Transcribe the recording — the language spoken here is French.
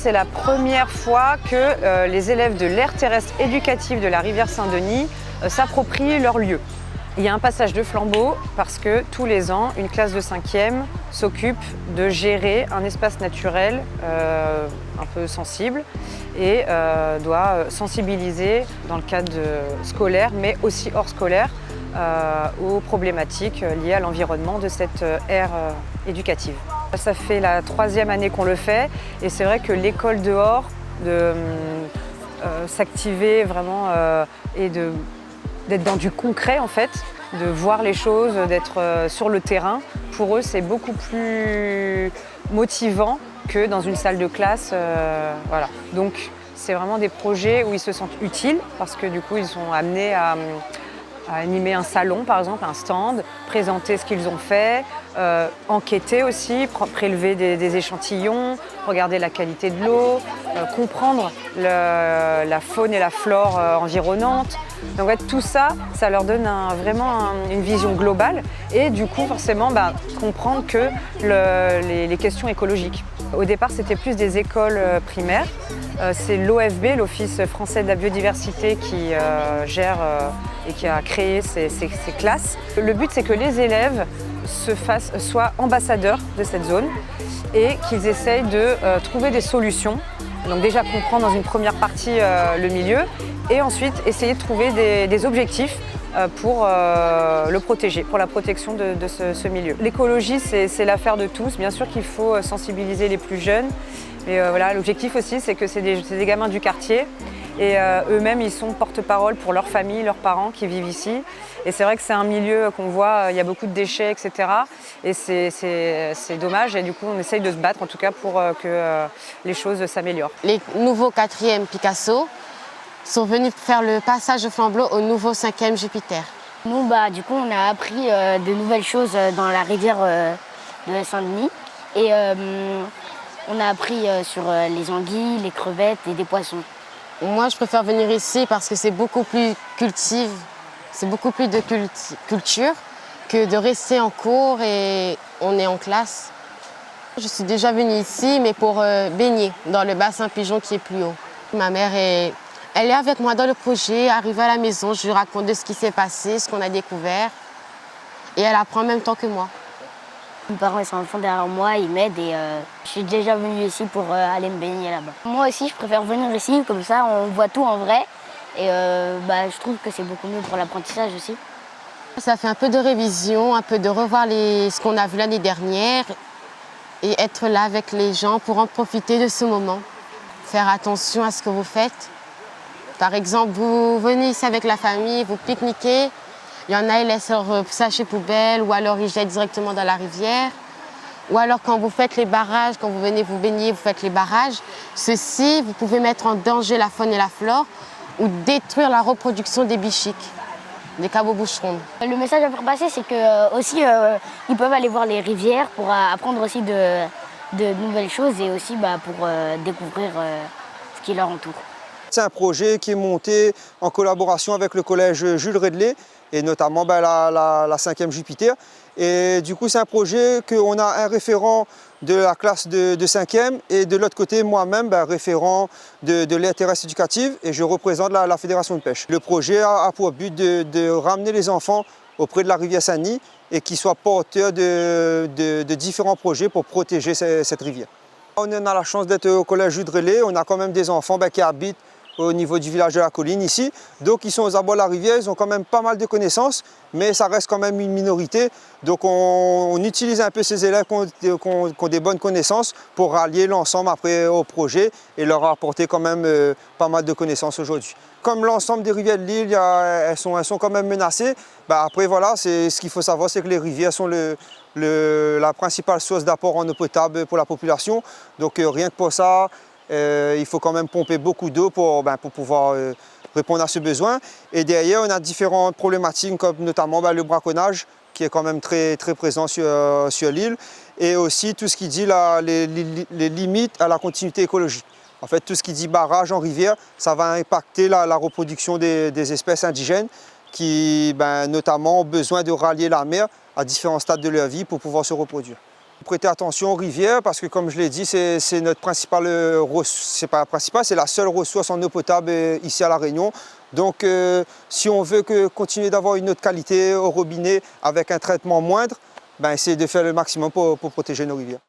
c'est la première fois que les élèves de l'aire terrestre éducative de la rivière Saint-Denis s'approprient leur lieu. Il y a un passage de flambeau parce que tous les ans, une classe de 5e s'occupe de gérer un espace naturel un peu sensible et doit sensibiliser dans le cadre scolaire, mais aussi hors scolaire, aux problématiques liées à l'environnement de cette aire éducative. Ça fait la 3e année qu'on le fait et c'est vrai que l'école dehors, de s'activer vraiment et d'être dans du concret en fait, de voir les choses, d'être sur le terrain, pour eux c'est beaucoup plus motivant que dans une salle de classe. Voilà. Donc c'est vraiment des projets où ils se sentent utiles parce que du coup ils sont amenés à animer un salon par exemple, un stand, présenter ce qu'ils ont fait, enquêter aussi, prélever des échantillons, regarder la qualité de l'eau, comprendre la faune et la flore environnante. Donc en fait, tout ça, ça leur donne vraiment une vision globale et du coup forcément comprendre que les questions écologiques. Au départ, c'était plus des écoles primaires. C'est l'OFB, l'Office français de la biodiversité, qui gère et qui a créé ces classes. Le but, c'est que les élèves soient ambassadeurs de cette zone et qu'ils essayent de trouver des solutions. Donc déjà comprendre dans une première partie le milieu et ensuite essayer de trouver des objectifs pour le protéger, pour la protection de ce milieu. L'écologie, c'est l'affaire de tous. Bien sûr qu'il faut sensibiliser les plus jeunes. Mais voilà, l'objectif aussi, c'est que c'est des gamins du quartier et eux-mêmes, ils sont porte-parole pour leur famille, leurs parents qui vivent ici. Et c'est vrai que c'est un milieu qu'on voit, il y a beaucoup de déchets, etc. Et c'est dommage et du coup, on essaye de se battre en tout cas pour que les choses s'améliorent. Les nouveaux 4e Picasso sont venus faire le passage de flambeau au nouveau 5e Jupiter. Nous, du coup, on a appris de nouvelles choses dans la rivière de la Saint-Denis. Et on a appris sur les anguilles, les crevettes et des poissons. Moi, je préfère venir ici parce que c'est beaucoup plus cultive, c'est beaucoup plus de culture que de rester en cours et on est en classe. Je suis déjà venue ici, mais pour baigner dans le bassin Pigeon qui est plus haut. Ma mère, elle est avec moi dans le projet. Arrivée à la maison, je lui raconte de ce qui s'est passé, ce qu'on a découvert. Et elle apprend en même temps que moi. Mes parents ils sont en fond derrière moi, ils m'aident et je suis déjà venue ici pour aller me baigner là-bas. Moi aussi, je préfère venir ici, comme ça on voit tout en vrai. Et je trouve que c'est beaucoup mieux pour l'apprentissage aussi. Ça fait un peu de révision, un peu de revoir ce qu'on a vu l'année dernière et être là avec les gens pour en profiter de ce moment. Faire attention à ce que vous faites. Par exemple, vous venez ici avec la famille, vous pique-niquez. Il y en a, ils laissent leur sachet poubelle ou alors ils jettent directement dans la rivière. Ou alors quand vous faites les barrages, quand vous venez vous baigner, vous faites les barrages. Ceci, vous pouvez mettre en danger la faune et la flore ou détruire la reproduction des bichiques, des cabots-boucherons. Le message à faire passer, c'est que aussi ils peuvent aller voir les rivières pour apprendre aussi de nouvelles choses et aussi pour découvrir ce qui leur entoure. C'est un projet qui est monté en collaboration avec le collège Jules Redley et notamment la 5e Jupiter. Et du coup, c'est un projet qu'on a un référent de la classe de 5e et de l'autre côté, moi-même, référent de l'aire terrestre éducative et je représente la Fédération de pêche. Le projet a pour but de ramener les enfants auprès de la rivière Saint-Denis et qu'ils soient porteurs de différents projets pour protéger cette rivière. On a la chance d'être au collège Jules Redley, on a quand même des enfants qui habitent au niveau du village de la colline ici. Donc ils sont aux abords de la rivière, ils ont quand même pas mal de connaissances, mais ça reste quand même une minorité. Donc on utilise un peu ces élèves qui ont des bonnes connaissances pour rallier l'ensemble après au projet et leur apporter quand même pas mal de connaissances aujourd'hui. Comme l'ensemble des rivières de l'île, elles sont quand même menacées. Après voilà, ce qu'il faut savoir, c'est que les rivières sont la principale source d'apport en eau potable pour la population. Donc rien que pour ça, il faut quand même pomper beaucoup d'eau pour pouvoir répondre à ce besoin. Et derrière, on a différentes problématiques comme notamment le braconnage qui est quand même très, très présent sur l'île et aussi tout ce qui dit les limites à la continuité écologique. En fait, tout ce qui dit barrage en rivière, ça va impacter la reproduction des espèces indigènes qui notamment ont besoin de rallier la mer à différents stades de leur vie pour pouvoir se reproduire. Prêtez attention aux rivières parce que, comme je l'ai dit, c'est notre principale c'est pas la principale, c'est la seule ressource en eau potable ici à La Réunion. Donc si on veut continuer d'avoir une eau de qualité au robinet avec un traitement moindre, ben, essayez de faire le maximum pour protéger nos rivières.